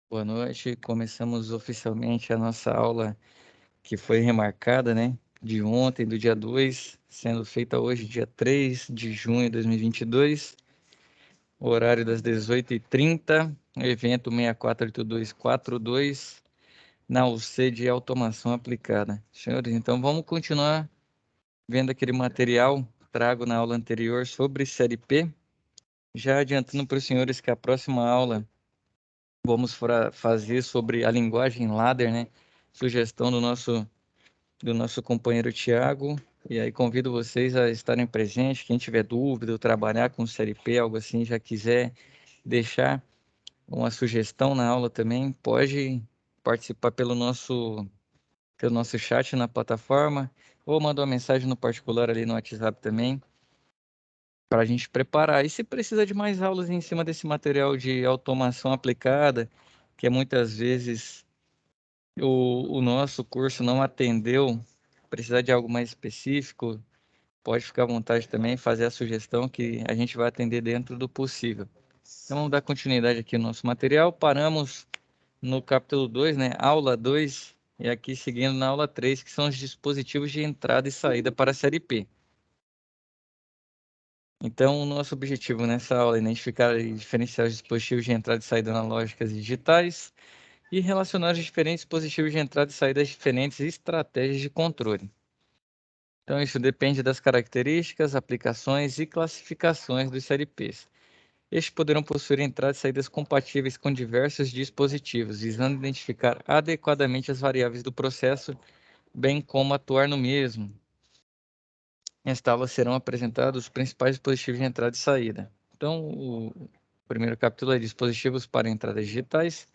Boa noite. Começamos oficialmente a nossa aula que foi remarcada, né? De ontem, do dia 2, sendo feita hoje, dia 3 de junho de 2022, horário das 18h30, evento 648242, na UC de Automação Aplicada. Senhores, então vamos continuar vendo aquele material trago na aula anterior sobre Série P. Já adiantando para os senhores que a próxima aula vamos fazer sobre a linguagem ladder, né? Sugestão do nosso companheiro Tiago. E aí convido vocês a estarem presentes. Quem tiver dúvida ou trabalhar com Série P, algo assim, já quiser deixar uma sugestão na aula também, pode participar pelo nosso chat na plataforma ou mandar uma mensagem no particular ali no WhatsApp também, para a gente preparar. E se precisa de mais aulas em cima desse material de automação aplicada, que é muitas vezes o nosso curso não atendeu, precisar de algo mais específico, pode ficar à vontade também, fazer a sugestão que a gente vai atender dentro do possível. Então vamos dar continuidade aqui no nosso material. Paramos no capítulo 2, né? Aula 2, e aqui seguindo na aula 3, que são os dispositivos de entrada e saída para a série P. Então, o nosso objetivo nessa aula é identificar e diferenciar os dispositivos de entrada e saída analógicas e digitais, e relacionar os diferentes dispositivos de entrada e saída às diferentes estratégias de controle. Então, isso depende das características, aplicações e classificações dos CLPs. Estes poderão possuir entradas e saídas compatíveis com diversos dispositivos, visando identificar adequadamente as variáveis do processo, bem como atuar no mesmo. Nesta aula serão apresentados os principais dispositivos de entrada e saída. Então, o primeiro capítulo é dispositivos para entradas digitais.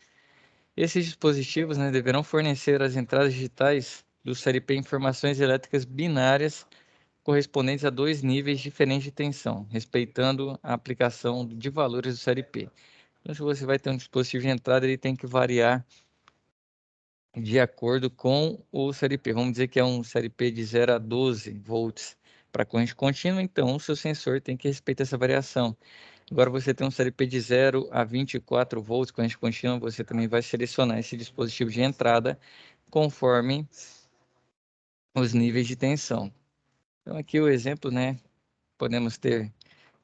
Esses dispositivos, né, deverão fornecer às entradas digitais do CLP informações elétricas binárias correspondentes a dois níveis diferentes de tensão, respeitando a aplicação de valores do CLP. Então, se você vai ter um dispositivo de entrada, ele tem que variar de acordo com o CLP. Vamos dizer que é um CLP de 0 a 12 volts para corrente contínua, então o seu sensor tem que respeitar essa variação. Agora você tem um CLP de 0 a 24 volts corrente contínua, você também vai selecionar esse dispositivo de entrada conforme os níveis de tensão. Então aqui o exemplo, né? Podemos ter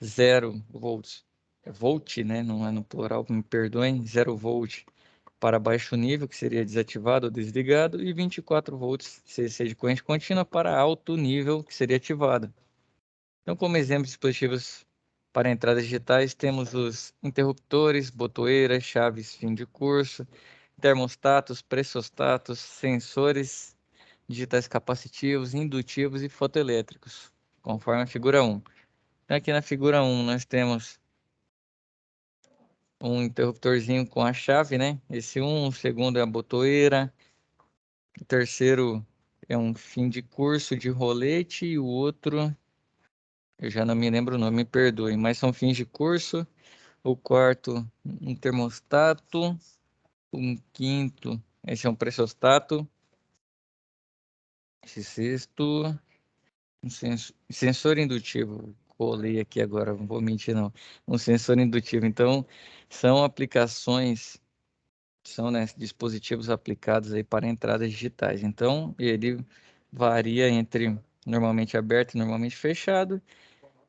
0 volts, volt, né? Não é no plural, me perdoem, 0 volt para baixo nível, que seria desativado ou desligado, e 24 volts CC de corrente contínua para alto nível, que seria ativado. Então, como exemplo de dispositivos para entradas digitais, temos os interruptores, botoeiras, chaves fim de curso, termostatos, pressostatos, sensores digitais capacitivos, indutivos e fotoelétricos, conforme a figura 1. Então, aqui na figura 1 nós temos um interruptorzinho com a chave, né? Esse o segundo é a botoeira, o terceiro é um fim de curso de rolete e o outro, eu já não me lembro o nome, me perdoem, mas são fins de curso. O quarto, um termostato. Um quinto, esse é um pressostato. Esse sexto, um sensor indutivo. Colei aqui agora, não vou mentir não. Um sensor indutivo. Então, são aplicações, são, né, dispositivos aplicados aí para entradas digitais. Então, ele varia entre normalmente aberto e normalmente fechado.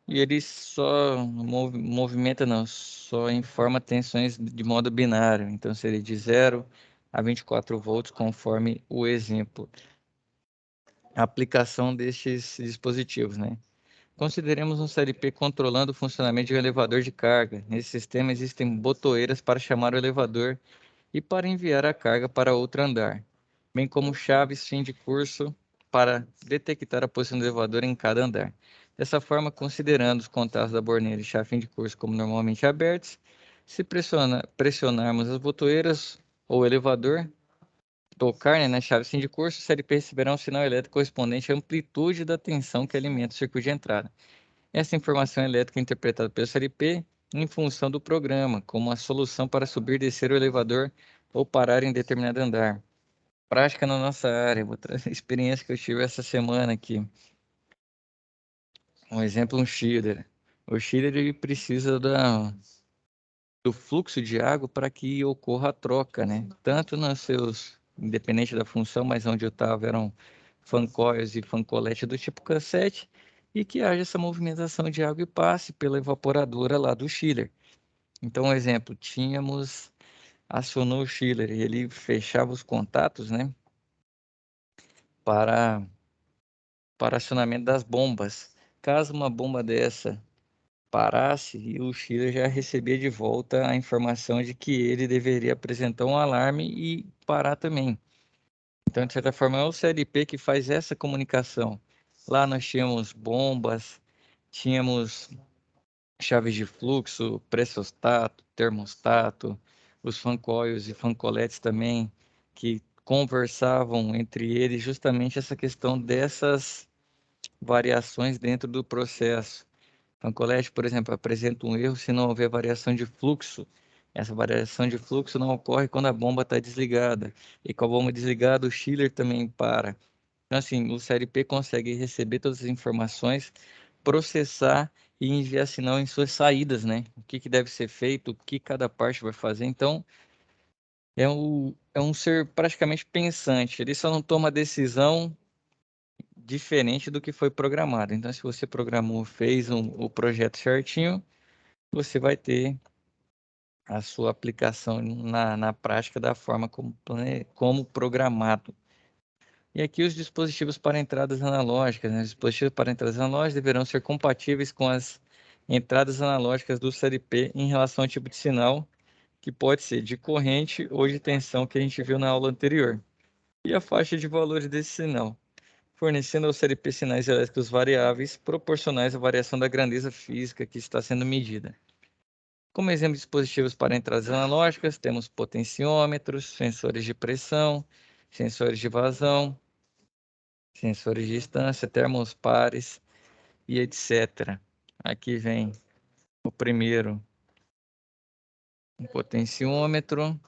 E ele só movimenta, não, só informa tensões de modo binário. Então, seria de 0 a 24 volts, conforme o exemplo. A aplicação destes dispositivos, né? Consideremos um CLP controlando o funcionamento de um elevador de carga. Nesse sistema existem botoeiras para chamar o elevador e para enviar a carga para outro andar, bem como chaves fim de curso para detectar a posição do elevador em cada andar. Dessa forma, considerando os contatos da borneira e chave fim de curso como normalmente abertos, se pressionarmos as botoeiras ou o elevador, tocar, né, na chave fim de curso, o CLP receberá um sinal elétrico correspondente à amplitude da tensão que alimenta o circuito de entrada. Essa informação elétrica é interpretada pelo CLP em função do programa, como a solução para subir e descer o elevador ou parar em determinado andar. Prática na nossa área, vou trazer a experiência que eu tive essa semana aqui. Um exemplo, um chiller. O chiller ele precisa do fluxo de água para que ocorra a troca, né? Tanto nos seus, independente da função, mas onde eu estava eram fan coils e fan collet do tipo cassete, e que haja essa movimentação de água e passe pela evaporadora lá do chiller. Então, um exemplo, acionou o chiller e ele fechava os contatos, né? Para acionamento das bombas. Caso uma bomba dessa parasse, e o Chile já recebia de volta a informação de que ele deveria apresentar um alarme e parar também. Então, de certa forma, é o CLP que faz essa comunicação. Lá nós tínhamos bombas, tínhamos chaves de fluxo, pressostato, termostato, os fan coils e fan coletes também, que conversavam entre eles justamente essa questão dessas variações dentro do processo. Então, colégio, por exemplo, apresenta um erro se não houver variação de fluxo. Essa variação de fluxo não ocorre quando a bomba está desligada. E com a bomba desligada, o chiller também para. Então, assim, o CLP consegue receber todas as informações, processar e enviar sinal em suas saídas, né? O que, que deve ser feito, o que cada parte vai fazer. Então, é um ser praticamente pensante. Ele só não toma decisão diferente do que foi programado. Então, se você programou, fez o projeto certinho, você vai ter a sua aplicação na prática da forma como programado. E aqui os dispositivos para entradas analógicas, né? Os dispositivos para entradas analógicas deverão ser compatíveis com as entradas analógicas do CLP em relação ao tipo de sinal, que pode ser de corrente ou de tensão que a gente viu na aula anterior, e a faixa de valores desse sinal, fornecendo ao CLP sinais elétricos variáveis proporcionais à variação da grandeza física que está sendo medida. Como exemplo de dispositivos para entradas analógicas, temos potenciômetros, sensores de pressão, sensores de vazão, sensores de distância, termospares e etc. Aqui vem o primeiro, um potenciômetro,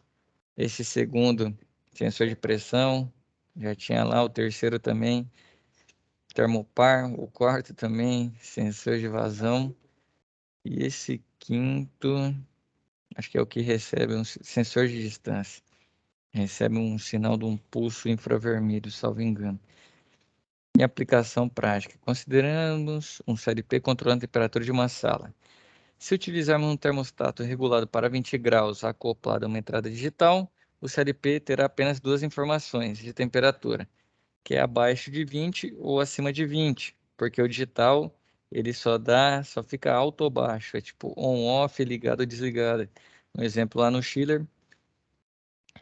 esse segundo, sensor de pressão, já tinha lá o terceiro também, termopar, o quarto também, sensor de vazão, e esse quinto, acho que é o que recebe um sensor de distância. Recebe um sinal de um pulso infravermelho, salvo engano. Em aplicação prática, consideramos um CLP controlando a temperatura de uma sala. Se utilizarmos um termostato regulado para 20 graus acoplado a uma entrada digital, o CLP terá apenas duas informações de temperatura, que é abaixo de 20 ou acima de 20, porque o digital ele só fica alto ou baixo, é tipo on-off, ligado ou desligado. Um exemplo lá no chiller,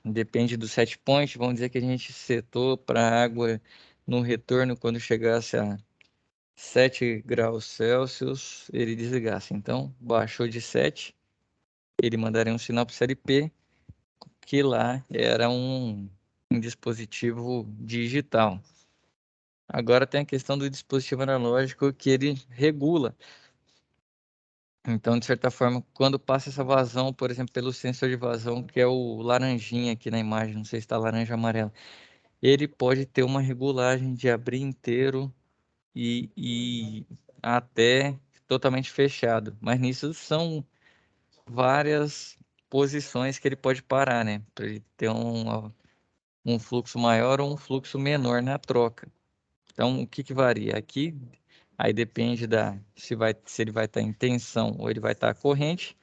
depende do set point, vamos dizer que a gente setou para a água no retorno quando chegasse a 7 graus Celsius, ele desligasse. Então, baixou de 7, ele mandaria um sinal para o CLP, que lá era um dispositivo digital. Agora tem a questão do dispositivo analógico que ele regula. Então, de certa forma, quando passa essa vazão, por exemplo, pelo sensor de vazão, que é o laranjinha aqui na imagem, não sei se está laranja ou amarelo, ele pode ter uma regulagem de abrir inteiro e até totalmente fechado. Mas nisso são várias posições que ele pode parar, né? Para ele ter um fluxo maior ou um fluxo menor na troca. Então, o que que varia? Aqui, aí depende se ele vai estar em tensão ou ele vai estar corrente.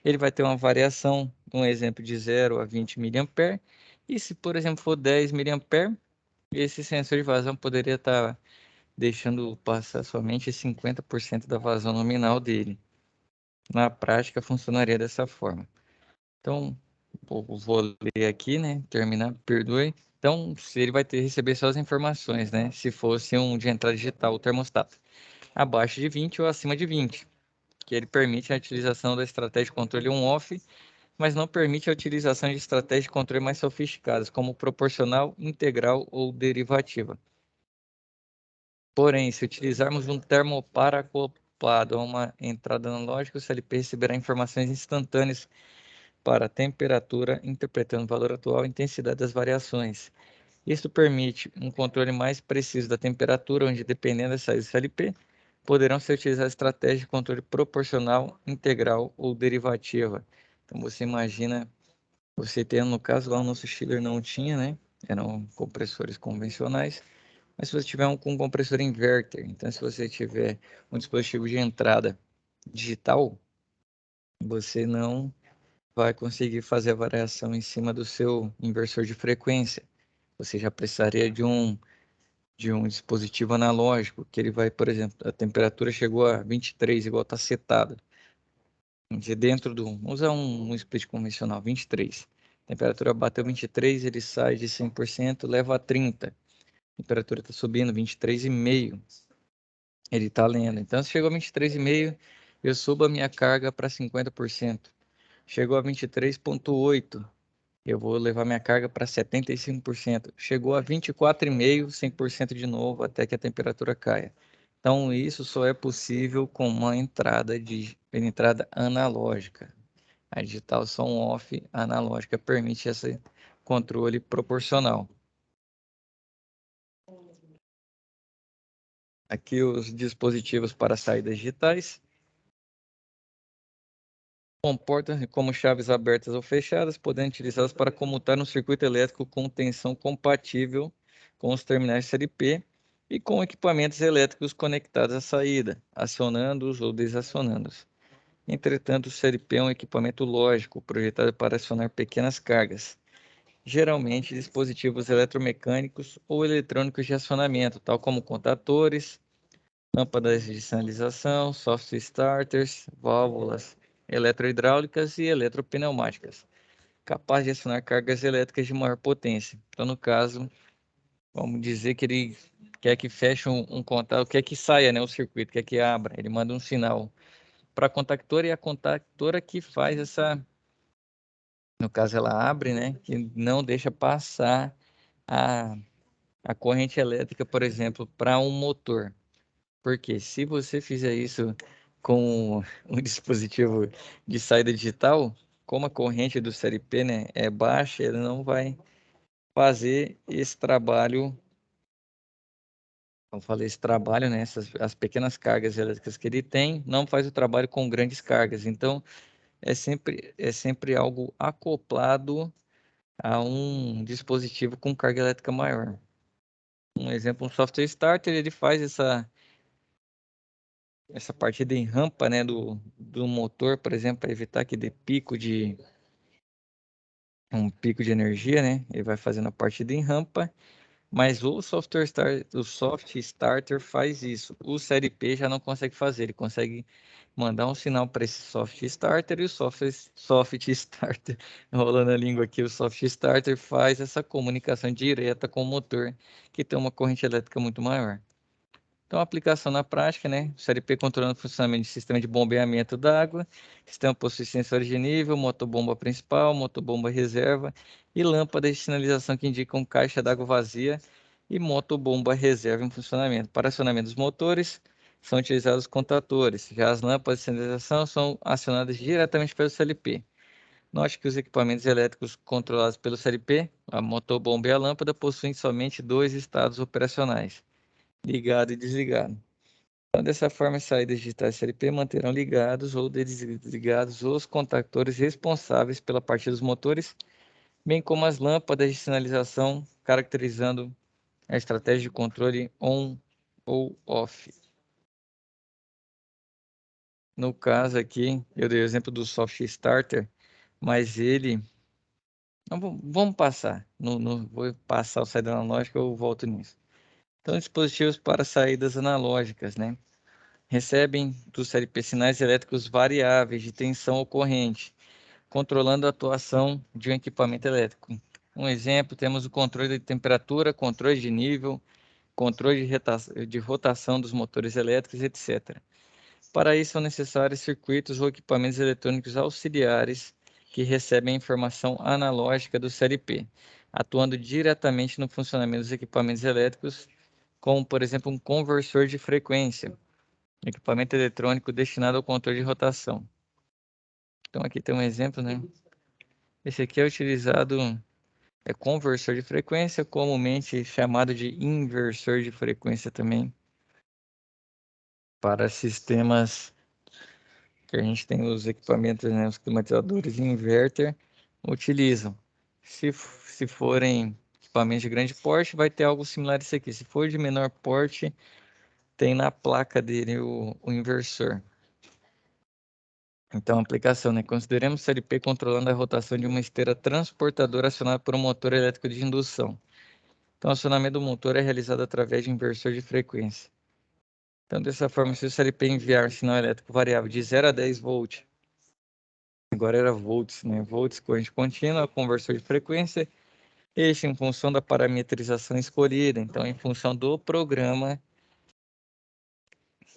Ele vai ter uma variação, um exemplo de 0 a 20 mA. E se, por exemplo, for 10 mA, esse sensor de vazão poderia estar deixando passar somente 50% da vazão nominal dele. Na prática, funcionaria dessa forma. Então, vou ler aqui, né? Terminar, perdoe. Então, se ele vai receber só as informações, né? Se fosse um de entrada digital, o termostato, abaixo de 20 ou acima de 20, que ele permite a utilização da estratégia de controle on-off, mas não permite a utilização de estratégias de controle mais sofisticadas, como proporcional, integral ou derivativa. Porém, se utilizarmos um termopar acoplado a uma entrada analógica, o CLP receberá informações instantâneas para a temperatura, interpretando o valor atual e intensidade das variações. Isso permite um controle mais preciso da temperatura, onde, dependendo da saída do CLP, poderão ser utilizadas estratégias de controle proporcional, integral ou derivativa. Então você imagina, você tendo, no caso lá o nosso chiller não tinha, né? Eram compressores convencionais. Mas se você tiver um com compressor inverter, então se você tiver um dispositivo de entrada digital, você não vai conseguir fazer a variação em cima do seu inversor de frequência. Você já precisaria de um dispositivo analógico, que ele vai, por exemplo, a temperatura chegou a 23, igual está setada. Dentro do, vamos usar um split convencional, 23. A temperatura bateu 23, ele sai de 100%, leva a 30. A temperatura está subindo, 23,5. Ele está lendo. Então, se chegou a 23,5, eu subo a minha carga para 50%. Chegou a 23,8, eu vou levar minha carga para 75%. Chegou a 24,5, 100% de novo, até que a temperatura caia. Então, isso só é possível com uma entrada analógica. A digital só on-off analógica permite esse controle proporcional. Aqui os dispositivos para saídas digitais. Comportam como chaves abertas ou fechadas, podendo utilizadas para comutar um circuito elétrico com tensão compatível com os terminais SLP e com equipamentos elétricos conectados à saída, acionando-os ou desacionando-os. Entretanto, o CLP é um equipamento lógico, projetado para acionar pequenas cargas, geralmente dispositivos eletromecânicos ou eletrônicos de acionamento, tal como contatores, lâmpadas de sinalização, soft starters, válvulas eletrohidráulicas e eletropneumáticas, capaz de acionar cargas elétricas de maior potência. Então, no caso, vamos dizer que ele quer que feche um contato, quer que saia, né, o circuito, quer que abra. Ele manda um sinal para a contactora e a contactora que faz essa, no caso ela abre, né, que não deixa passar a, a corrente elétrica, por exemplo, para um motor. Porque se você fizer isso com um dispositivo de saída digital, como a corrente do CLP, né, é baixa, ele não vai fazer esse trabalho. Eu falei esse trabalho, né, as pequenas cargas elétricas que ele tem, não faz o trabalho com grandes cargas. Então, é sempre algo acoplado a um dispositivo com carga elétrica maior. Um exemplo, um software starter, ele faz essa partida em rampa, né, do motor, por exemplo, para evitar que dê um pico de energia, né? Ele vai fazendo a partida em rampa, mas o soft starter faz isso. O série P já não consegue fazer, ele consegue mandar um sinal para esse soft starter e o soft starter, enrolando a língua aqui, o soft starter faz essa comunicação direta com o motor, que tem uma corrente elétrica muito maior. Então, a aplicação na prática, né? O CLP controlando o funcionamento de sistema de bombeamento d'água, sistema possui sensores de nível, motobomba principal, motobomba reserva e lâmpada de sinalização que indicam caixa d'água vazia e motobomba reserva em funcionamento. Para acionamento dos motores, são utilizados contatores. Já as lâmpadas de sinalização são acionadas diretamente pelo CLP. Note que os equipamentos elétricos controlados pelo CLP, a motobomba e a lâmpada, possuem somente dois estados operacionais: ligado e desligado. Então, dessa forma, as saídas digitais CLP manterão ligados ou desligados os contactores responsáveis pela partida dos motores, bem como as lâmpadas de sinalização, caracterizando a estratégia de controle on ou off. No caso aqui, eu dei o exemplo do soft starter, mas ele... Não, vamos passar. Vou passar o saída analógica, eu volto nisso. Então, dispositivos para saídas analógicas, né? Recebem do CLP sinais elétricos variáveis de tensão ou corrente, controlando a atuação de um equipamento elétrico. Um exemplo, temos o controle de temperatura, controle de nível, controle de rotação dos motores elétricos, etc. Para isso, são necessários circuitos ou equipamentos eletrônicos auxiliares que recebem a informação analógica do CLP, atuando diretamente no funcionamento dos equipamentos elétricos, como, por exemplo, um conversor de frequência, equipamento eletrônico destinado ao controle de rotação. Então aqui tem um exemplo, né? Esse aqui é utilizado, é conversor de frequência, comumente chamado de inversor de frequência também, para sistemas que a gente tem os equipamentos, né, os climatizadores e inverter, utilizam. Se forem equipamentos de grande porte, vai ter algo similar a isso aqui. Se for de menor porte, tem na placa dele o inversor. Então, aplicação, né? Consideremos CLP controlando a rotação de uma esteira transportadora acionada por um motor elétrico de indução. Então, o acionamento do motor é realizado através de inversor de frequência. Então, dessa forma, se o CLP enviar um sinal elétrico variável de 0 a 10 volts, agora era volts, né? Volts, corrente contínua, conversor de frequência, este em função da parametrização escolhida. Então, em função do programa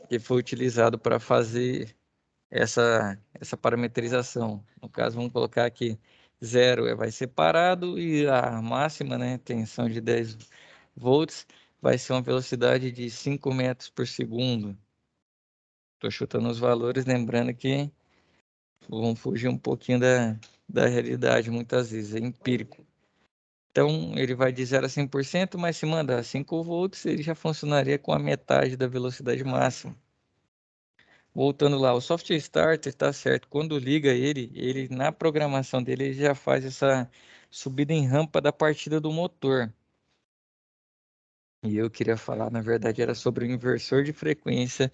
que foi utilizado para fazer essa parametrização. No caso, vamos colocar aqui 0 vai ser parado e a máxima, né, tensão de 10 volts vai ser uma velocidade de 5 metros por segundo. Estou chutando os valores, lembrando que vão fugir um pouquinho da realidade, muitas vezes, é empírico. Então, ele vai de 0 a 100%, mas se mandar 5 volts, ele já funcionaria com a metade da velocidade máxima. Voltando lá, o software starter está certo. Quando liga ele na programação dele ele já faz essa subida em rampa da partida do motor. E eu queria falar, na verdade, era sobre o inversor de frequência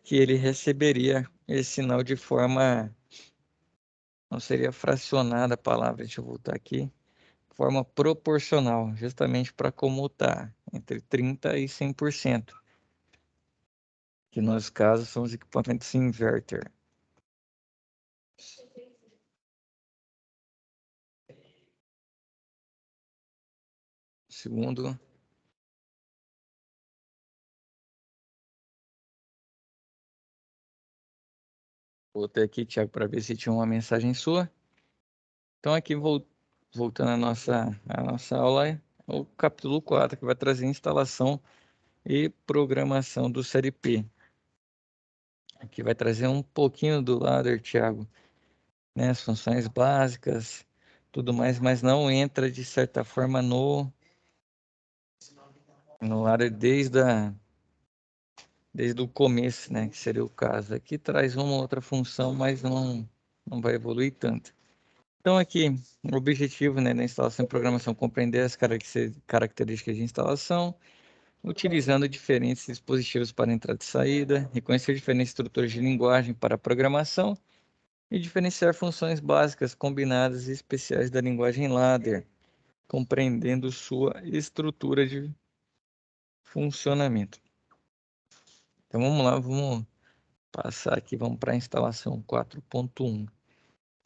que ele receberia esse sinal de forma, não seria fracionada a palavra, deixa eu voltar aqui, forma proporcional, justamente para comutar entre 30 e 100%, que no nosso caso são os equipamentos inverter. Segundo, voltei aqui, Thiago, para ver se tinha uma mensagem sua. Então, aqui, voltando à nossa aula, é o capítulo 4, que vai trazer instalação e programação do Série P. Aqui vai trazer um pouquinho do ladder, Thiago, né? As funções básicas, tudo mais, mas não entra, de certa forma, no ladder desde o começo, né? Que seria o caso. Aqui traz uma outra função, mas não vai evoluir tanto. Então, aqui, o objetivo, né, da instalação e programação, compreender as características de instalação, utilizando diferentes dispositivos para entrada e saída, reconhecer diferentes estruturas de linguagem para programação e diferenciar funções básicas, combinadas e especiais da linguagem ladder, compreendendo sua estrutura de funcionamento. Então, vamos lá, vamos passar aqui, vamos para a instalação 4.1.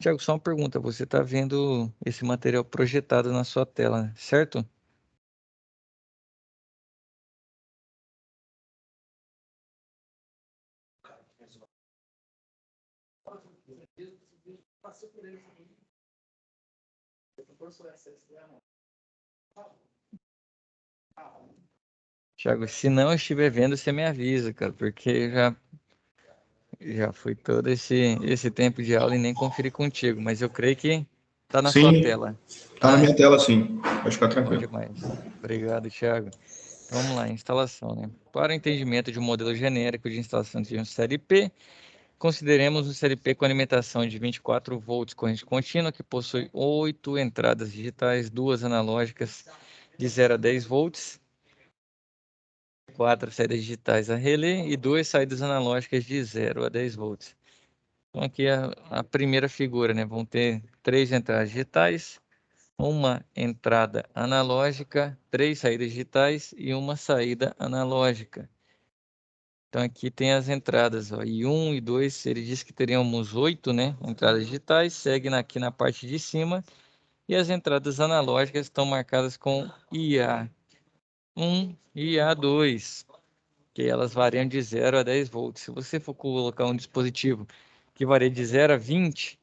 Tiago, só uma pergunta, você está vendo esse material projetado na sua tela, certo? Tiago, se não estiver vendo, você me avisa, cara, porque já foi todo esse tempo de aula e nem conferi contigo, mas eu creio que tá na sua Sim, tela, tá na tá? minha tela, sim. Pode ficar Bom tranquilo. demais. Obrigado, Thiago. Então, vamos lá, instalação, né? Para o entendimento de um modelo genérico de instalação de um série P, consideremos um série P com alimentação de 24 volts corrente contínua, que possui 8 entradas digitais, 2 analógicas de 0 a 10 volts, 4 saídas digitais a relé e 2 saídas analógicas de 0 a 10 volts. Então, aqui a primeira figura, né? Vão ter 3 entradas digitais, uma entrada analógica, 3 saídas digitais e uma saída analógica. Então, aqui tem as entradas, ó, I1 e 2, ele disse que teríamos 8, né? Entradas digitais, segue aqui na parte de cima. E as entradas analógicas estão marcadas com IA1 e IA2, que elas variam de 0 a 10 volts. Se você for colocar um dispositivo que varia de 0 a 20,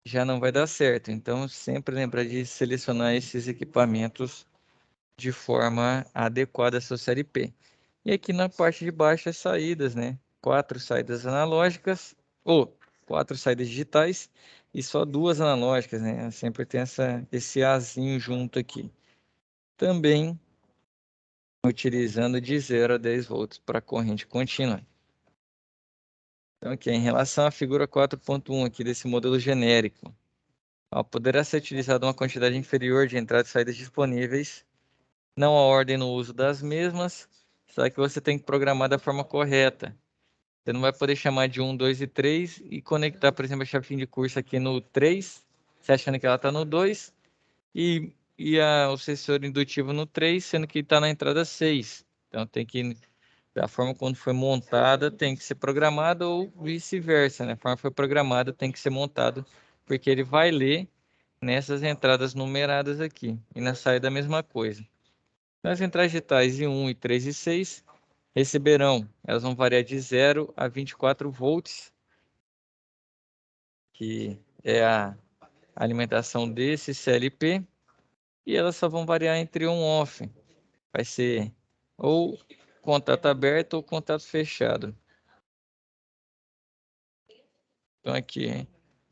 já não vai dar certo. Então, sempre lembrar de selecionar esses equipamentos de forma adequada à sua série P. E aqui na parte de baixo as saídas, né? 4 saídas analógicas, ou 4 saídas digitais e só 2 analógicas, né? Sempre tem esse Azinho junto aqui. Também utilizando de 0 a 10 volts para corrente contínua. Então, aqui, em relação à figura 4.1 aqui desse modelo genérico, ó, poderá ser utilizada uma quantidade inferior de entradas e saídas disponíveis, não a ordem no uso das mesmas, só que você tem que programar da forma correta. Você não vai poder chamar de 1, 2 e 3 e conectar, por exemplo, a chave fim de curso aqui no 3, você achando que ela está no 2, o sensor indutivo no 3, sendo que está na entrada 6. Então, tem que, da forma como foi montada, tem que ser programada ou vice-versa, né? A forma que foi programada tem que ser montado, porque ele vai ler nessas entradas numeradas aqui. E na saída a mesma coisa. Nas entradas digitais de 1, e 3 e 6 receberão, elas vão variar de 0 a 24 volts, que é a alimentação desse CLP, e elas só vão variar entre on-off. Vai ser ou contato aberto ou contato fechado. Então aqui,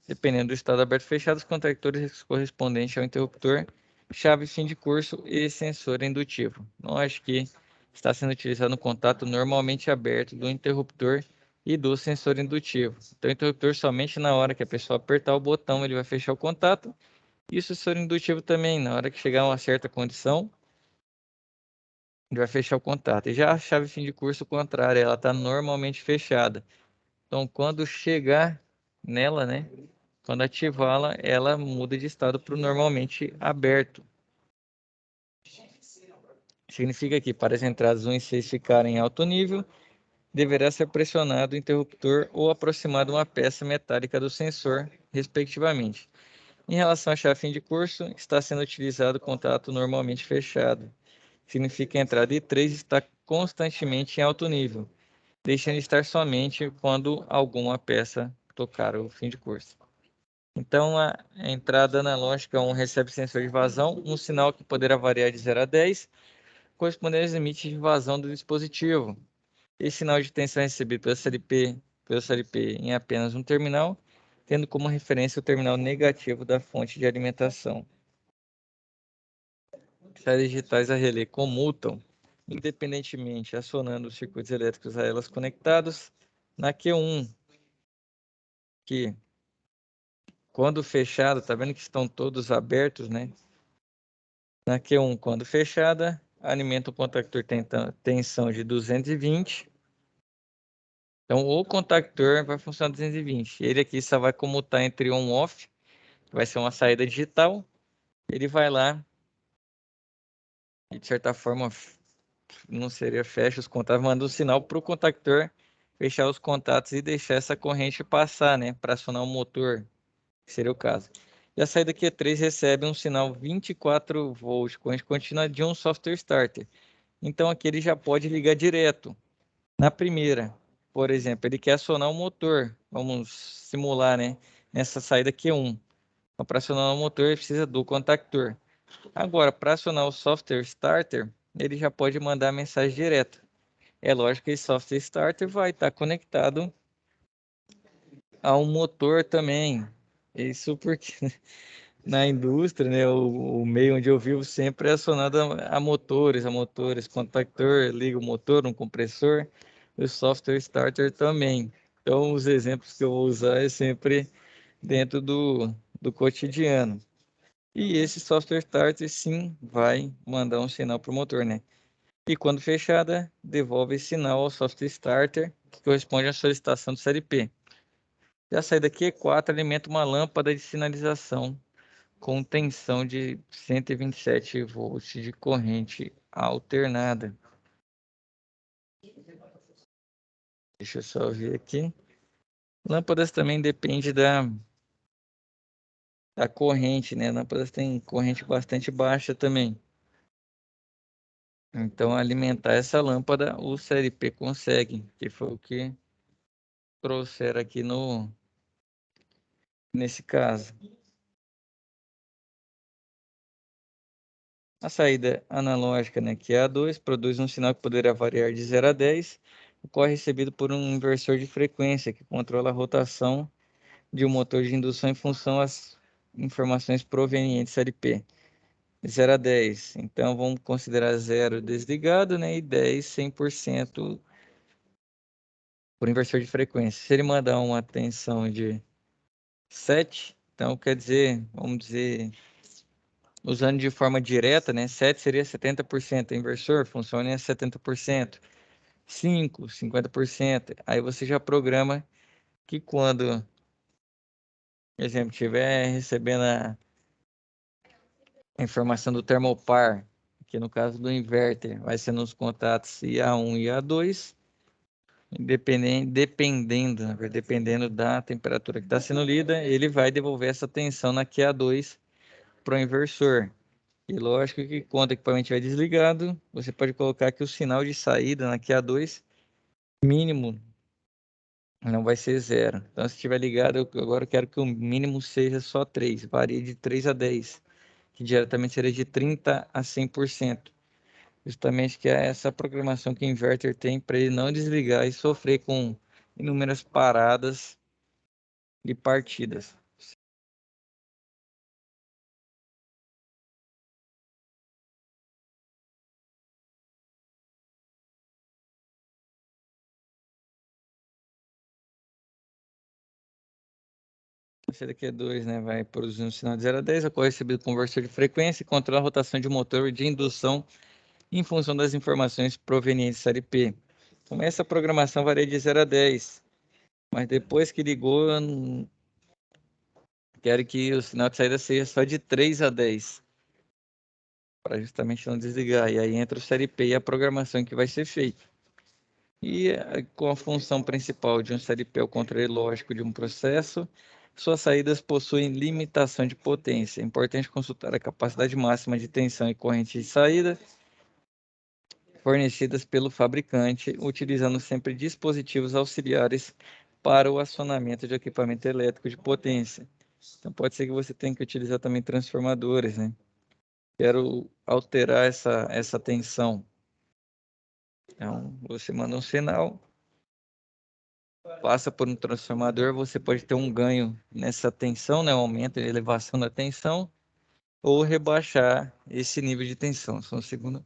dependendo do estado aberto ou fechado, os contactores correspondentes ao interruptor, chave fim de curso e sensor indutivo. Não acho que está sendo utilizado no contato normalmente aberto do interruptor e do sensor indutivo. Então, o interruptor somente na hora que a pessoa apertar o botão, ele vai fechar o contato. E o sensor indutivo também, na hora que chegar a uma certa condição, ele vai fechar o contato. E já a chave fim de curso, o contrário, ela está normalmente fechada. Então, quando chegar nela, né? Quando ativá-la, ela muda de estado para o normalmente aberto. Significa que para as entradas 1 e 6 ficarem em alto nível, deverá ser pressionado o interruptor ou aproximado uma peça metálica do sensor, respectivamente. Em relação à chave fim de curso, está sendo utilizado o contato normalmente fechado. Significa que a entrada I3 está constantemente em alto nível, deixando de estar somente quando alguma peça tocar o fim de curso. Então, a entrada analógica 1 recebe sensor de vazão, um sinal que poderá variar de 0 a 10, correspondendo aos limites de vazão do dispositivo. Esse sinal de tensão é recebido pelo CLP em apenas um terminal, tendo como referência o terminal negativo da fonte de alimentação. Séries digitais a relé comutam, independentemente, acionando os circuitos elétricos a elas conectados, na Q1, que quando fechado, tá vendo que estão todos abertos, né? Na Q1, quando fechada, alimenta o contactor tensão de 220. Então, o contactor vai funcionar 220. Ele aqui só vai comutar entre on e off, que vai ser uma saída digital. Ele vai lá e, de certa forma, não seria fecha os contatos, manda um sinal para o contactor fechar os contatos e deixar essa corrente passar, né? Para acionar o motor, que seria o caso. E a saída Q3 recebe um sinal 24 volts, corrente contínua de um software starter. Então, aqui ele já pode ligar direto. Na primeira, por exemplo, ele quer acionar o motor. Vamos simular, né? Nessa saída Q1. Então, para acionar o motor, ele precisa do contactor. Agora, para acionar o software starter, ele já pode mandar mensagem direta. É lógico que esse software starter vai estar conectado a um motor também. Isso porque na indústria, né, o meio onde eu vivo sempre é acionado a motores, contactor, liga o motor, um compressor, o software starter também. Então, os exemplos que eu vou usar é sempre dentro do cotidiano. E esse software starter, sim, vai mandar um sinal para o motor, né? E quando fechada, devolve esse sinal ao software starter, que corresponde à solicitação do CLP. E a saída Q4 alimenta uma lâmpada de sinalização com tensão de 127 volts de corrente alternada. Deixa eu só ver aqui. Lâmpadas também depende da corrente, né? Lâmpadas têm corrente bastante baixa também. Então, alimentar essa lâmpada, o CLP consegue, que foi o que trouxeram aqui nesse caso. A saída analógica, né, que é a 2, produz um sinal que poderá variar de 0 a 10, o qual é recebido por um inversor de frequência, que controla a rotação de um motor de indução em função às informações provenientes do LP. 0 a 10. Então, vamos considerar 0 desligado, né, e 10, 100% por inversor de frequência. Se ele mandar uma tensão de 7, então quer dizer, vamos dizer, usando de forma direta, né? 7 seria 70%, inversor funciona em 70%, 5, 50%. Aí você já programa que quando, por exemplo, estiver recebendo a informação do termopar, que no caso do inverter vai ser nos contatos IA1 e IA2, dependendo da temperatura que está sendo lida, ele vai devolver essa tensão na QA2 para o inversor. E lógico que quando o equipamento estiver desligado, você pode colocar que o sinal de saída na QA2 mínimo não vai ser 0. Então, se estiver ligado, agora eu quero que o mínimo seja só 3, varia de 3 a 10, que diretamente seria de 30 a 100%. Justamente que é essa programação que o inverter tem para ele não desligar e sofrer com inúmeras paradas e partidas. O CDQ2, né, vai produzir um sinal de 0 a 10, ocorre recebido conversor de frequência e controla a rotação de motor de indução em função das informações provenientes da IP. Então, essa programação varia de 0 a 10, mas depois que ligou, eu não quero que o sinal de saída seja só de 3 a 10, para justamente não desligar. E aí entra o CLP e a programação que vai ser feita. E com a função principal de um CLP, o controle lógico de um processo, suas saídas possuem limitação de potência. É importante consultar a capacidade máxima de tensão e corrente de saída fornecidas pelo fabricante, utilizando sempre dispositivos auxiliares para o acionamento de equipamento elétrico de potência. Então pode ser que você tenha que utilizar também transformadores, né? Quero alterar essa tensão. Então você manda um sinal, passa por um transformador, você pode ter um ganho nessa tensão, né? Um aumento, elevação da tensão, ou rebaixar esse nível de tensão. São segundo.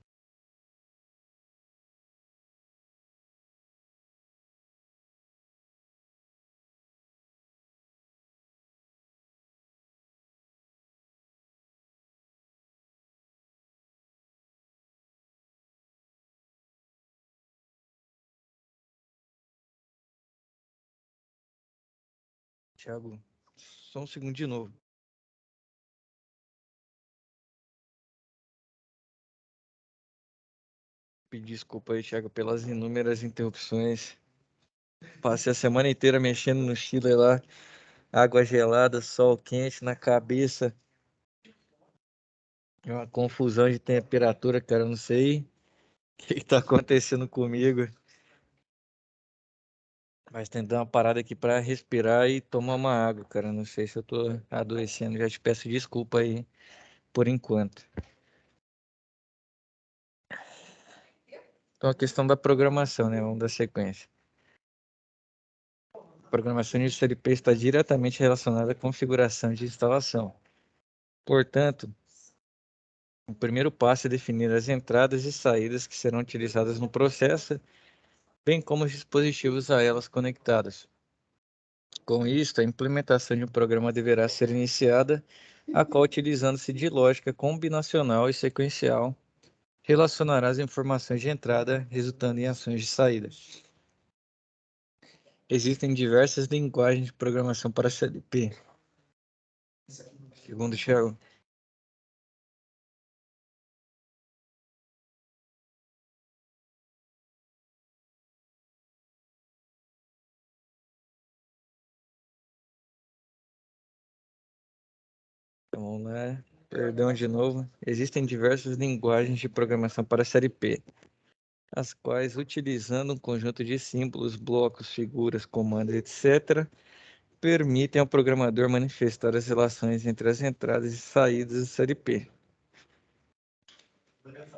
Thiago, só um segundo de novo. Pedir desculpa aí, Thiago, pelas inúmeras interrupções. Passei a semana inteira mexendo no chile lá, água gelada, sol quente na cabeça. É uma confusão de temperatura, cara. Eu não sei o que está acontecendo comigo. Mas tem que dar uma parada aqui para respirar e tomar uma água, cara. Não sei se eu tô adoecendo. Já te peço desculpa aí por enquanto. Então, a questão da programação, né? Vamos dar sequência. A programação de CLP está diretamente relacionada à configuração de instalação. Portanto, o primeiro passo é definir as entradas e saídas que serão utilizadas no processo, bem como os dispositivos a elas conectados. Com isto, a implementação de um programa deverá ser iniciada, a qual, utilizando-se de lógica combinacional e sequencial, relacionará as informações de entrada, resultando em ações de saída. Existem diversas linguagens de programação para CLP. Segundo Thiago. Então, vamos lá. Perdão de novo. Existem diversas linguagens de programação para CLP, as quais, utilizando um conjunto de símbolos, blocos, figuras, comandos, etc., permitem ao programador manifestar as relações entre as entradas e saídas do CLP.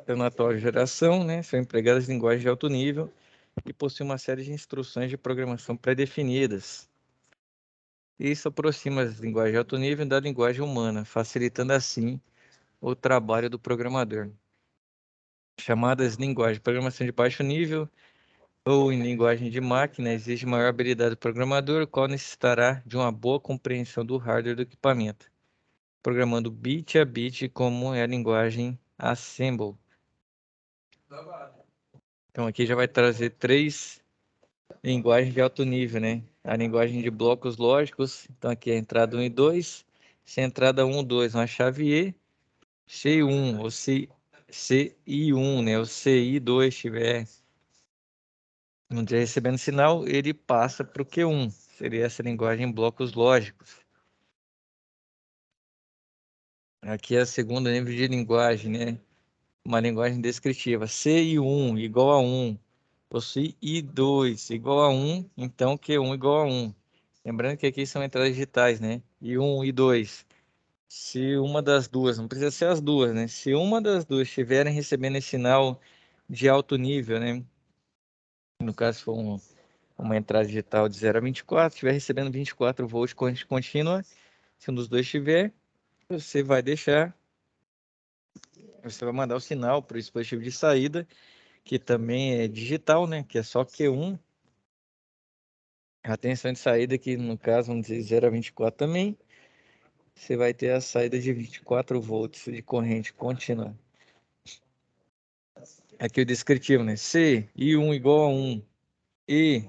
Então, na atual geração, né, são empregadas linguagens de alto nível e possuem uma série de instruções de programação pré-definidas. Isso aproxima as linguagens de alto nível da linguagem humana, facilitando assim o trabalho do programador. Chamadas linguagens de programação de baixo nível ou em linguagem de máquina, exige maior habilidade do programador, o qual necessitará de uma boa compreensão do hardware do equipamento, programando bit a bit como é a linguagem Assemble. Então aqui já vai trazer três linguagens de alto nível, né? A linguagem de blocos lógicos, então aqui é a entrada 1 e 2, se a entrada 1 e 2 uma chave E, C1 ou CI1, né? O CI2 estiver não estiver recebendo sinal, ele passa para o Q1, seria essa linguagem em blocos lógicos. Aqui é a segunda nível de linguagem, né? Uma linguagem descritiva, CI1 igual a 1, ou CI2 igual a 1, então Q1 igual a 1. Lembrando que aqui são entradas digitais, né? I1 e 2. Se uma das duas, não precisa ser as duas, né? Se uma das duas estiverem recebendo esse sinal de alto nível, né? No caso, for uma entrada digital de 0 a 24, estiver recebendo 24 volts corrente contínua, se um dos dois estiver, você vai deixar, você vai mandar o sinal para o dispositivo de saída, que também é digital, né? Que é só Q1. A tensão de saída, que no caso, vamos dizer 0 a 24 também, você vai ter a saída de 24 volts de corrente contínua. Aqui o descritivo, né? C, I1 igual a 1, E.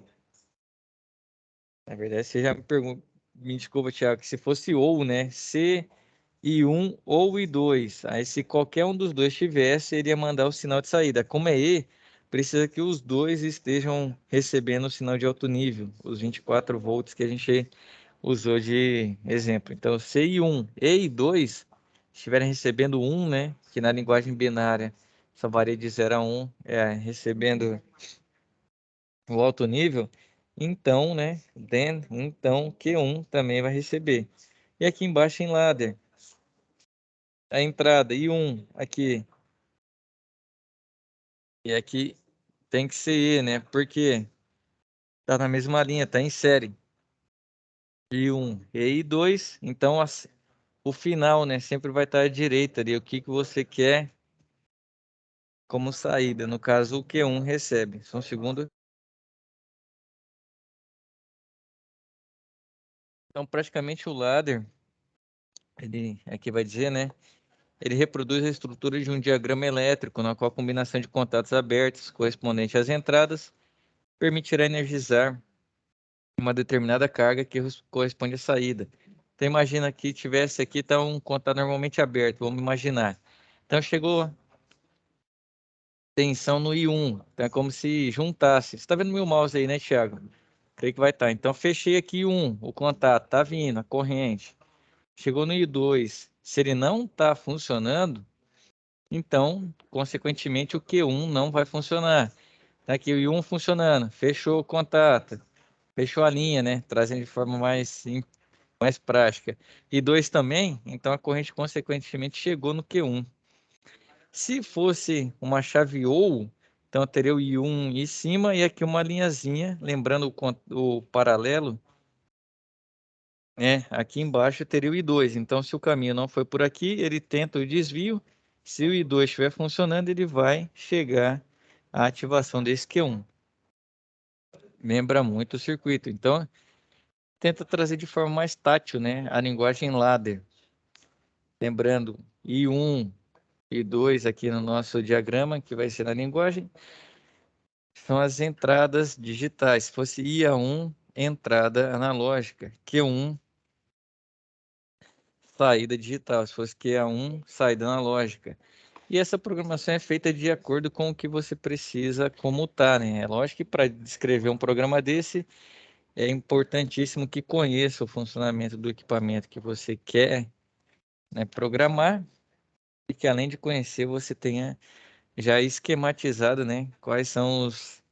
Na verdade, você já me pergunta, me desculpa, Thiago, que se fosse ou, né? C, I1 ou I2. Aí, se qualquer um dos dois tivesse, ele ia mandar o sinal de saída. Como é E, precisa que os dois estejam recebendo o sinal de alto nível, os 24 volts que a gente usou de exemplo. Então, se I1 e I2 estiverem recebendo 1, né? Que na linguagem binária só varia de 0 a 1, recebendo o alto nível, então, né, então Q1 também vai receber. E aqui embaixo em ladder, a entrada I1 aqui, e aqui tem que ser E, né, porque tá na mesma linha, tá em série. I1 e I2, então o final, né, sempre vai estar à direita ali, o que que você quer como saída. No caso, o Q1 recebe. Só um segundo. Então, praticamente o ladder, ele aqui vai dizer, né, ele reproduz a estrutura de um diagrama elétrico, na qual a combinação de contatos abertos correspondente às entradas permitirá energizar uma determinada carga que corresponde à saída. Então imagina que tivesse aqui tá um contato normalmente aberto, vamos imaginar. Então chegou tensão no I1, então é como se juntasse. Você está vendo meu mouse aí, né, Thiago? Creio que vai estar. Então fechei aqui o contato, tá vindo, a corrente. Chegou no I2, se ele não está funcionando, então, consequentemente, o Q1 não vai funcionar. Tá aqui o I1 funcionando, fechou o contato, fechou a linha, né? Trazendo de forma mais prática. I2 também, então a corrente consequentemente chegou no Q1. Se fosse uma chave OU, então eu teria o I1 em cima e aqui uma linhazinha, lembrando o paralelo, né? Aqui embaixo teria o I2. Então, se o caminho não foi por aqui, ele tenta o desvio. Se o I2 estiver funcionando, ele vai chegar à ativação desse Q1. Lembra muito o circuito. Então, tenta trazer de forma mais tátil, né? A linguagem ladder. Lembrando, I1 e 2 aqui no nosso diagrama, que vai ser na linguagem, são as entradas digitais. Se fosse IA1, entrada analógica. Q1, saída digital. Se fosse QA1, saída analógica. E essa programação é feita de acordo com o que você precisa comutar, né? É lógico que para descrever um programa desse, é importantíssimo que conheça o funcionamento do equipamento que você quer, né, programar e que além de conhecer, você tenha já esquematizado, né, quais são os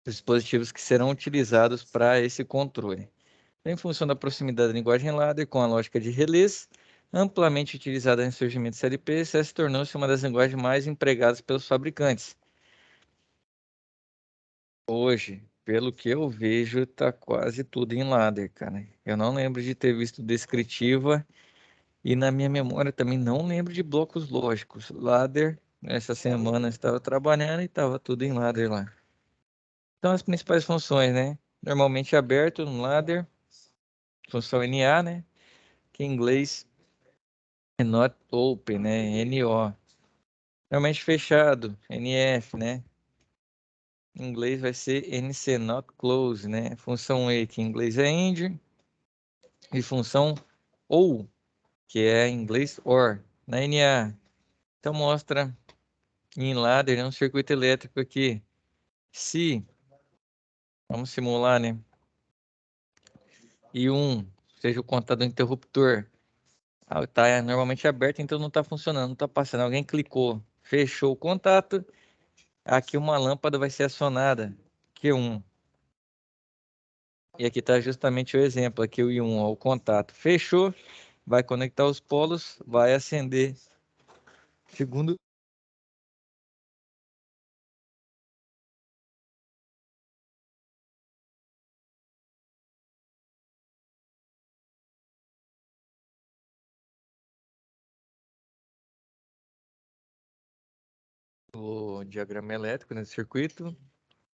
dispositivos que serão utilizados para esse controle. Em função da proximidade da linguagem ladder com a lógica de relés, amplamente utilizada no surgimento do CLP, essa se tornou-se uma das linguagens mais empregadas pelos fabricantes. Hoje, pelo que eu vejo, tá quase tudo em ladder, cara. Eu não lembro de ter visto descritiva e na minha memória também não lembro de blocos lógicos. Ladder, essa semana eu estava trabalhando e estava tudo em ladder lá. Então, as principais funções, né? Normalmente aberto no ladder, função NA, né? Que em inglês é not open, né? NO. Normalmente fechado, NF, né? Em inglês vai ser NC, not close, né? Função E, que em inglês é end, e função OU, que é em inglês OR, na NA. Então, mostra em ladder, né, um circuito elétrico aqui. Se, vamos simular, né? E seja o contato do interruptor. Tá normalmente aberto, então não está funcionando, não está passando. Alguém clicou, fechou o contato. Aqui uma lâmpada vai ser acionada, Q1. E aqui está justamente o exemplo, aqui o I1, ó, o contato fechou, vai conectar os polos, vai acender. Segundo o diagrama elétrico nesse circuito.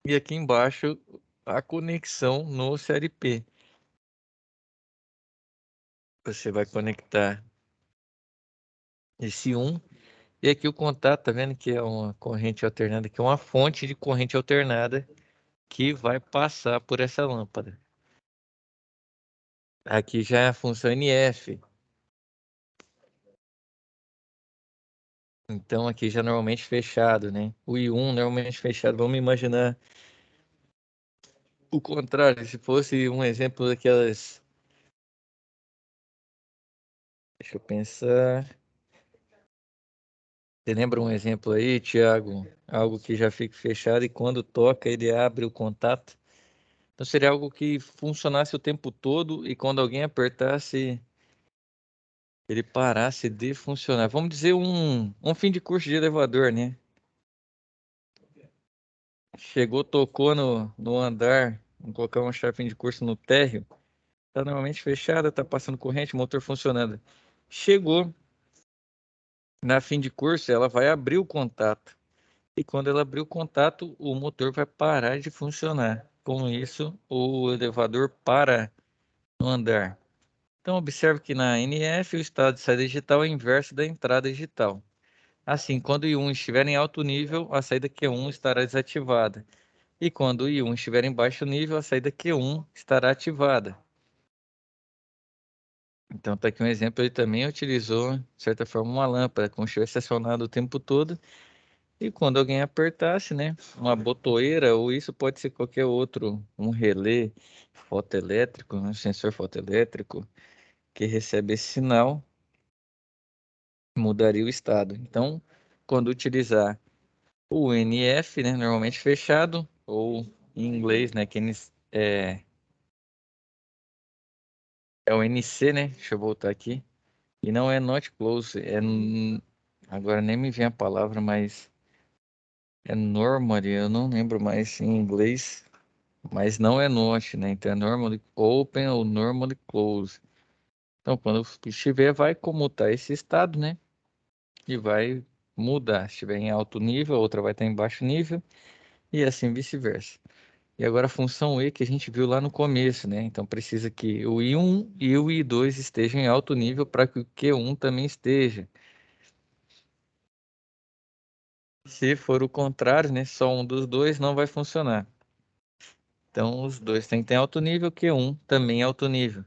E aqui embaixo a conexão no CLP. Você vai conectar esse 1. E aqui o contato, tá vendo que é uma corrente alternada, que é uma fonte de corrente alternada que vai passar por essa lâmpada. Aqui já é a função NF. Então aqui já normalmente fechado, né? O I1 normalmente fechado. Vamos imaginar o contrário, se fosse um exemplo daquelas. Deixa eu pensar. Você lembra um exemplo aí, Thiago? Algo que já fica fechado e quando toca ele abre o contato. Então seria algo que funcionasse o tempo todo e quando alguém apertasse, ele parasse de funcionar. Vamos dizer um fim de curso de elevador, né? Chegou, tocou no andar, vamos colocar uma chave fim de curso no térreo. Tá normalmente fechada, tá passando corrente, motor funcionando. Chegou na fim de curso, ela vai abrir o contato. E quando ela abrir o contato, o motor vai parar de funcionar. Com isso, o elevador para no andar. Então, observe que na NF o estado de saída digital é inverso da entrada digital. Assim, quando o I1 estiver em alto nível, a saída Q1 estará desativada. E quando o I1 estiver em baixo nível, a saída Q1 estará ativada. Então, está aqui um exemplo. Ele também utilizou, de certa forma, uma lâmpada, como se estivesse acionado o tempo todo. E quando alguém apertasse, né, uma botoeira, ou isso pode ser qualquer outro, um relé fotoelétrico, um sensor fotoelétrico, que recebe esse sinal, mudaria o estado. Então, quando utilizar o NF, né, normalmente fechado, ou em inglês, né, que é o NC, né, deixa eu voltar aqui, e não é not close, agora nem me vem a palavra, mas é normally, eu não lembro mais em inglês, mas não é not, né, então é normally open ou normally close. Então, quando estiver, vai comutar esse estado, né, e vai mudar. Se estiver em alto nível, a outra vai estar em baixo nível, e assim vice-versa. E agora a função E que a gente viu lá no começo, né? Então precisa que o I1 e o I2 estejam em alto nível para que o Q1 também esteja. Se for o contrário, né? Só um dos dois não vai funcionar. Então os dois têm que ter alto nível, Q1 também é alto nível.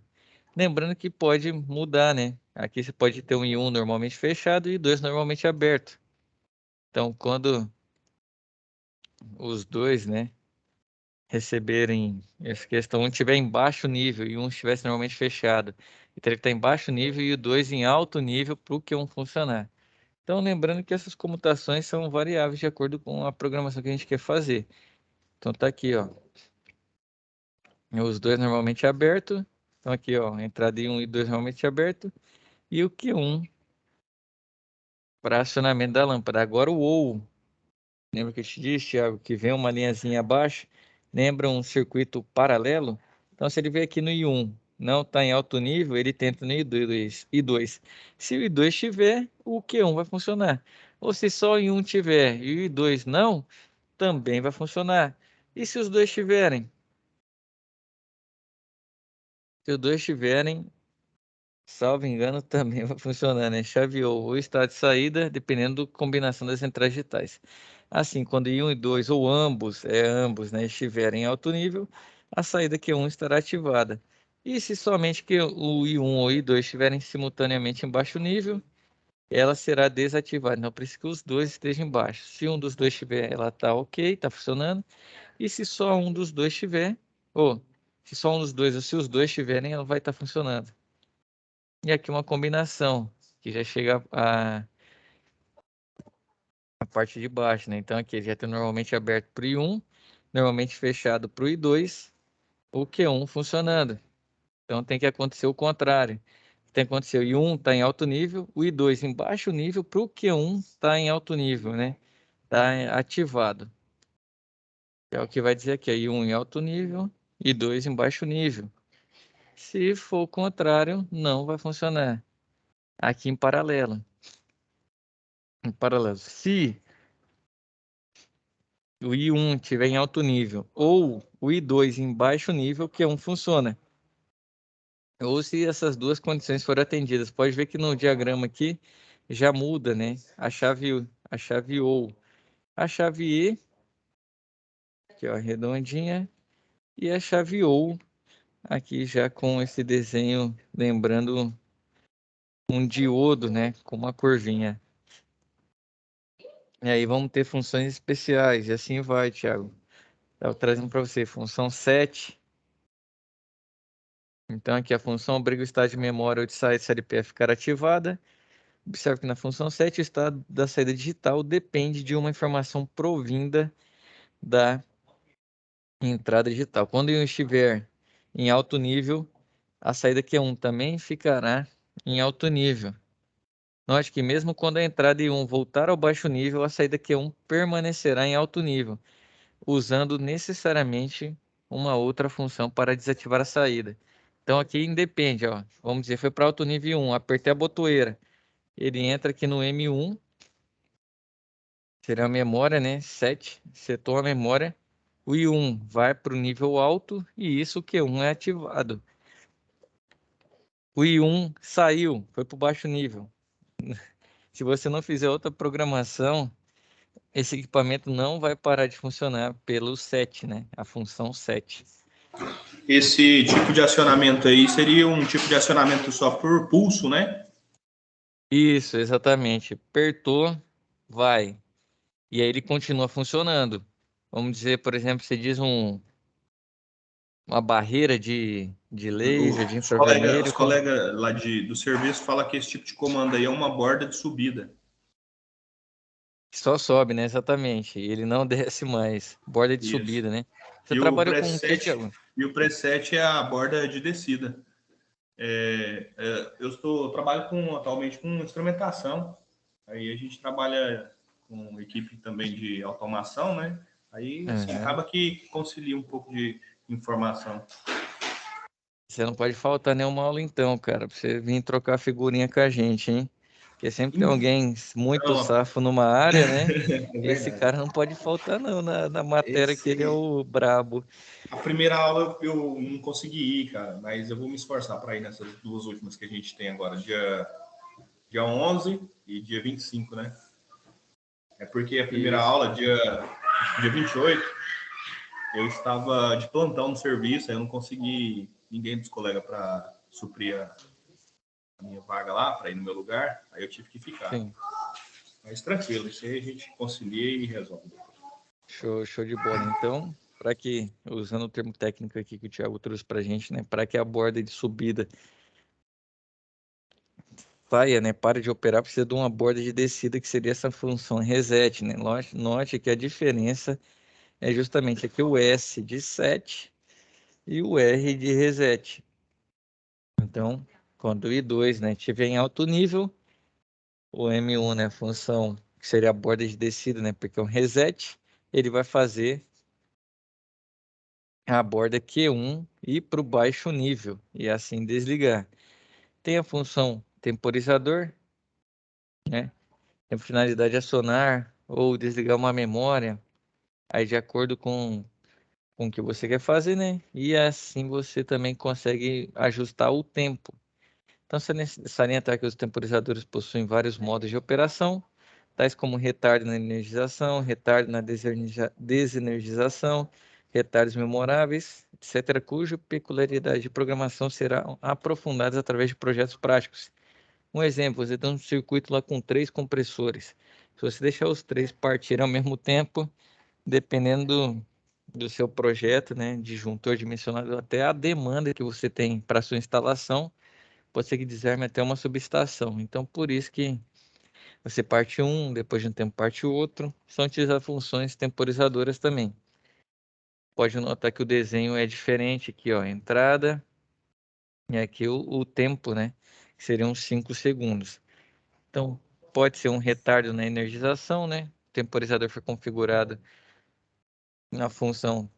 Lembrando que pode mudar, né? Aqui você pode ter um I1 normalmente fechado e I2 normalmente aberto. Então quando os dois, né, receberem essa questão, um estiver em baixo nível e um estivesse normalmente fechado, e teria que estar em baixo nível e o dois em alto nível para o Q1 funcionar. Então, lembrando que essas comutações são variáveis de acordo com a programação que a gente quer fazer. Então, tá aqui, ó, os dois normalmente abertos. Então, aqui, ó, entrada em 1 e 2 normalmente aberto. E o Q1 para acionamento da lâmpada. Agora o OU. Lembra que eu te disse, Thiago, que vem uma linhazinha abaixo? Lembra um circuito paralelo? Então, se ele vem aqui no I1, não está em alto nível, ele tenta no I2. Se o I2 tiver, o Q1 vai funcionar. Ou se só o I1 tiver e o I2 não, também vai funcionar. E se os dois tiverem? Se os dois tiverem, salvo engano, também vai funcionar, né? Chaveou o estado de saída, dependendo da combinação das centrais digitais. Assim, quando I1 e 2, ou ambos, né, estiverem em alto nível, a saída Q1 estará ativada. E se somente que o I1 ou I2 estiverem simultaneamente em baixo nível, ela será desativada. Então, precisa que os dois estejam embaixo. Se um dos dois estiver, ela está ok, está funcionando. E se só um dos dois estiver, ou se só um dos dois, ou se os dois estiverem, ela vai estar funcionando. E aqui uma combinação, que já chega a parte de baixo, né? Então aqui já tem normalmente aberto para o I1, normalmente fechado para o I2, o Q1 funcionando. Então tem que acontecer o contrário. Tem que acontecer o I1 está em alto nível, o I2 em baixo nível, para o Q1 está em alto nível, né? Está ativado. É o que vai dizer aqui, I1 em alto nível, I2 em baixo nível. Se for o contrário, não vai funcionar. Aqui em paralelo. Em paralelo. Se o I1 estiver em alto nível ou o I2 em baixo nível, Q1 funciona. Ou se essas duas condições forem atendidas. Pode ver que no diagrama aqui já muda, né? A chave OU. A chave E, que é a redondinha, e a chave OU, aqui já com esse desenho, lembrando um diodo, né? Com uma curvinha. E aí vamos ter funções especiais, e assim vai, Thiago. Estava trazendo para você função 7. Então, aqui a função obriga o estado de memória ou de saída CLP a ficar ativada. Observe que na função 7, o estado da saída digital depende de uma informação provinda da entrada digital. Quando eu estiver em alto nível, a saída Q1 também ficará em alto nível. Note que mesmo quando a entrada I1 voltar ao baixo nível, a saída Q1 permanecerá em alto nível, usando necessariamente uma outra função para desativar a saída. Então aqui independe, ó. Vamos dizer, foi para alto nível 1, apertei a botoeira. Ele entra aqui no M1, será a memória, né? 7, setou a memória. O I1 vai para o nível alto e isso o Q1 é ativado. O I1 saiu, foi para o baixo nível. Se você não fizer outra programação, esse equipamento não vai parar de funcionar pelo 7, né? A função 7. Esse tipo de acionamento aí seria um tipo de acionamento só por pulso, né? Isso, exatamente. Apertou, vai. E aí ele continua funcionando. Vamos dizer, por exemplo, você diz uma barreira de laser, de Os colegas infravermelho. os colega lá do serviço falam que esse tipo de comando aí é uma borda de subida. Só sobe, né? Exatamente. Ele não desce mais. Borda de Isso. subida, né? Você E o trabalhou com o que, preset, Thiago? e o preset é a borda de descida. Eu trabalho atualmente com instrumentação. Aí a gente trabalha com equipe também de automação, né? Aí assim, Uhum. acaba que concilia um pouco de informação. Você não pode faltar nenhuma aula então, cara, pra você vir trocar figurinha com a gente, hein? Porque sempre tem alguém muito Então, safo numa área, né? é Esse verdade. cara não pode faltar não na matéria que ele é Esse, o brabo. a primeira aula eu não consegui ir, cara, mas eu vou me esforçar para ir nessas duas últimas que a gente tem agora, dia 11 e dia 25, né? É porque a primeira Isso. aula, dia 28, eu estava de plantão no serviço, aí eu não consegui ninguém dos colegas para suprir a minha vaga lá, para ir no meu lugar, aí eu tive que ficar. Sim. Mas tranquilo, isso aí a gente concilia e resolve. Show de bola. Então, para que, usando o termo técnico aqui que o Thiago trouxe para a gente, né? Para que a borda de subida saia, né? Pare de operar, precisa de uma borda de descida, que seria essa função reset, né? Note que a diferença é justamente aqui o S de set e o R de reset. Então, quando o I2, né, estiver em alto nível, o M1, né, função que seria a borda de descida, né, porque é um reset, ele vai fazer a borda Q1 ir para o baixo nível e assim desligar. Tem a função temporizador, né, tem a finalidade de acionar ou desligar uma memória, aí de acordo com com o que você quer fazer, né? E assim você também consegue ajustar o tempo. Então, salientar que os temporizadores possuem vários modos de operação, tais como retardo na energização, retardo na desenergização, retardos memoráveis, etc., cuja peculiaridade de programação será aprofundada através de projetos práticos. Um exemplo, você tem um circuito lá com 3 compressores. Se você deixar os 3 partirem ao mesmo tempo, dependendo do seu projeto, né, disjuntor dimensionado, até a demanda que você tem para sua instalação, pode ser que desarme até uma subestação. Então, por isso que você parte um, depois de um tempo parte o outro. São utilizadas funções temporizadoras também. Pode notar que o desenho é diferente aqui, ó, entrada e aqui o tempo, né, que seriam 5 segundos. Então, pode ser um retardo na energização, né? O temporizador foi configurado na função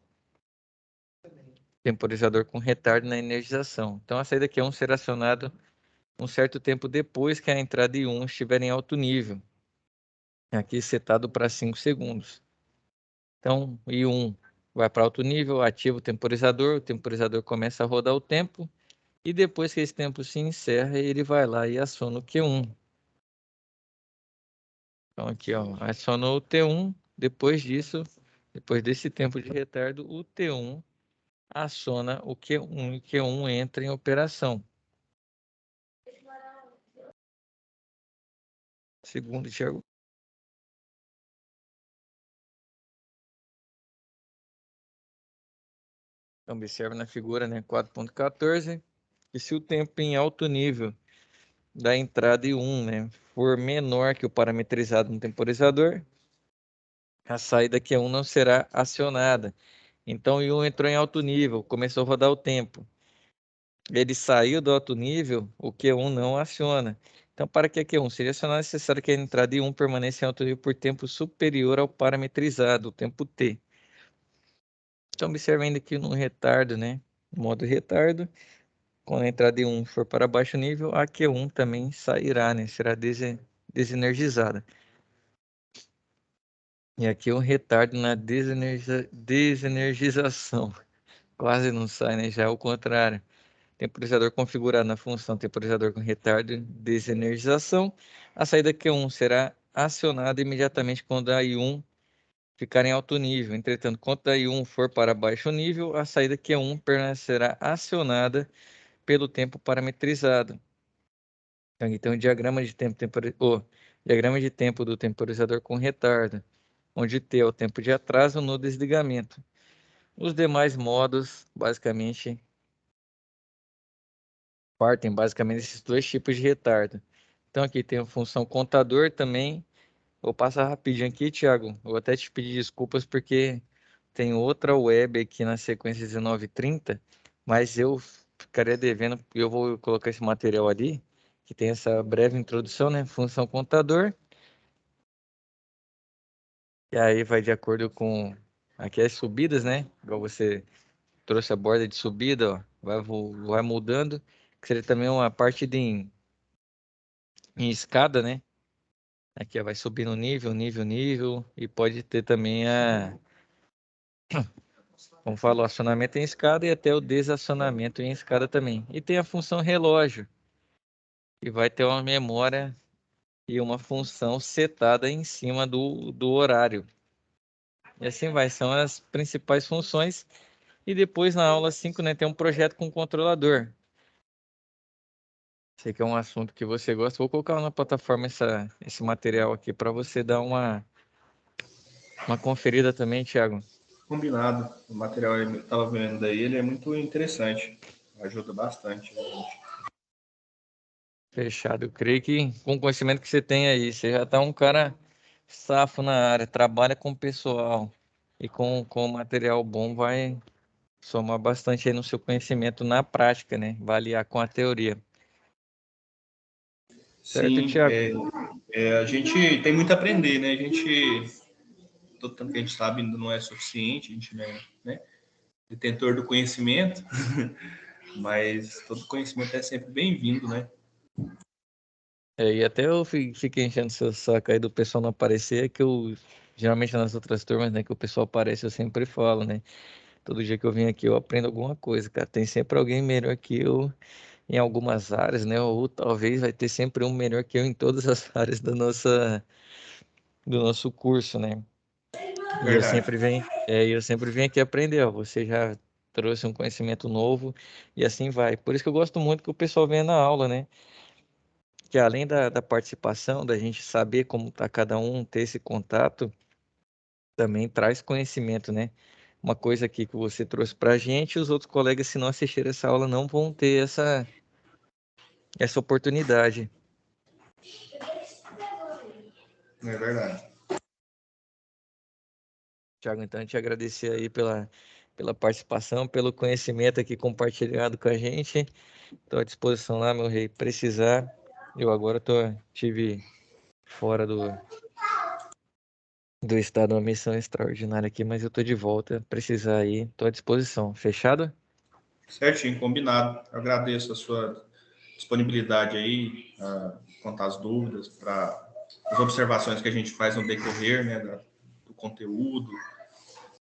temporizador com retardo na energização. Então, a saída Q1 será acionada um certo tempo depois que a entrada I1 estiver em alto nível. Aqui setado para 5 segundos. Então, I1 vai para alto nível, ativa o temporizador começa a rodar o tempo, e depois que esse tempo se encerra, ele vai lá e aciona o Q1. Então, aqui, ó, acionou o T1, depois disso, depois desse tempo de retardo, o T1 aciona o Q1 e o Q1 entra em operação. Segundo, Thiago. Então, observe na figura, né, 4.14, que se o tempo em alto nível da entrada I1, né, for menor que o parametrizado no temporizador, a saída Q1 não será acionada. Então, I1 entrou em alto nível, começou a rodar o tempo. Ele saiu do alto nível, o Q1 não aciona. Então, para que a Q1 seja acionada, é necessário que a entrada I1 permaneça em alto nível por tempo superior ao parametrizado, o tempo T. Então, observe ainda aqui no retardo, né? No modo retardo, quando a entrada I1 for para baixo nível, a Q1 também sairá, né? Será desenergizada. E aqui o retardo na desenergização. Quase não sai, né? Já é o contrário. Temporizador configurado na função temporizador com retardo desenergização. A saída Q1 será acionada imediatamente quando a I1 ficar em alto nível. Entretanto, quando a I1 for para baixo nível, a saída Q1 permanecerá acionada pelo tempo parametrizado. Então, aqui tem o diagrama de tempo, diagrama de tempo do temporizador com retardo, onde T é o tempo de atraso no desligamento. Os demais modos, basicamente, partem basicamente desses 2 tipos de retardo. Então, aqui tem a função contador também. Vou passar rapidinho aqui, Thiago. Vou até te pedir desculpas porque tem outra web aqui na sequência 19:30, mas eu ficaria devendo, eu vou colocar esse material ali, que tem essa breve introdução, né? Função contador. E aí vai de acordo com aqui as subidas, né? Igual você trouxe a borda de subida, ó, vai mudando. Que seria também uma parte em escada, né? Aqui ó, vai subindo nível, e pode ter também como falou, acionamento em escada e até o desacionamento em escada também. E tem a função relógio, que vai ter uma memória e uma função setada em cima do horário. E assim vai, são as principais funções. E depois na aula 5, né, tem um projeto com controlador. Sei que é um assunto que você gosta. Vou colocar na plataforma esse material aqui para você dar uma conferida também, Thiago. Combinado. O material que eu estava vendo daí, ele é muito interessante. Ajuda bastante a gente. Fechado. Eu creio que com o conhecimento que você tem aí, você já está um cara safo na área, trabalha com o pessoal e com material bom vai somar bastante aí no seu conhecimento na prática, né? Vai aliar com a teoria. Certo, Sim, Thiago? a gente tem muito a aprender, né? A gente, todo tanto que a gente sabe ainda não é suficiente, a gente não é, né, detentor do conhecimento, mas todo conhecimento é sempre bem-vindo, né? E até eu fiquei enchendo seu saco aí do pessoal não aparecer, que eu geralmente nas outras turmas, né, que o pessoal aparece, eu sempre falo, né? Todo dia que eu venho aqui eu aprendo alguma coisa, cara. Tem sempre alguém melhor que eu em algumas áreas, né? Ou talvez vai ter sempre um melhor que eu em todas as áreas do nosso curso, né? E Verdade. eu sempre venho aqui aprender, ó. Você já trouxe um conhecimento novo e assim vai. Por isso que eu gosto muito que o pessoal venha na aula, né? Que além da participação, da gente saber como tá cada um, ter esse contato, também traz conhecimento, né? Uma coisa aqui que você trouxe pra gente, os outros colegas, se não assistirem essa aula, não vão ter essa oportunidade. É verdade. Tiago, então, te agradecer aí pela participação, pelo conhecimento aqui compartilhado com a gente. Estou à disposição lá, meu rei. Precisar, eu agora tive fora do estado uma missão extraordinária aqui, mas eu tô de volta. Precisar aí, estou à disposição. Fechado? Certinho, combinado. Eu agradeço a sua disponibilidade aí, contar as dúvidas, para as observações que a gente faz no decorrer, né, do conteúdo,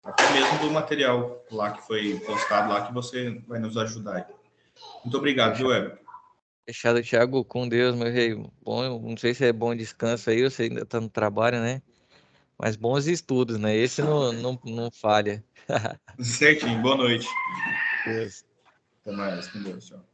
até mesmo do material lá que foi postado lá, que você vai nos ajudar aí. Muito obrigado, viu, Fechado. Weber? Fechado, Thiago. Com Deus, meu rei. Bom, não sei se é bom descanso aí, você ainda tá no trabalho, né? Mas bons estudos, né? Esse não falha. Certinho, boa noite. Deus. Até mais, com Deus, tchau.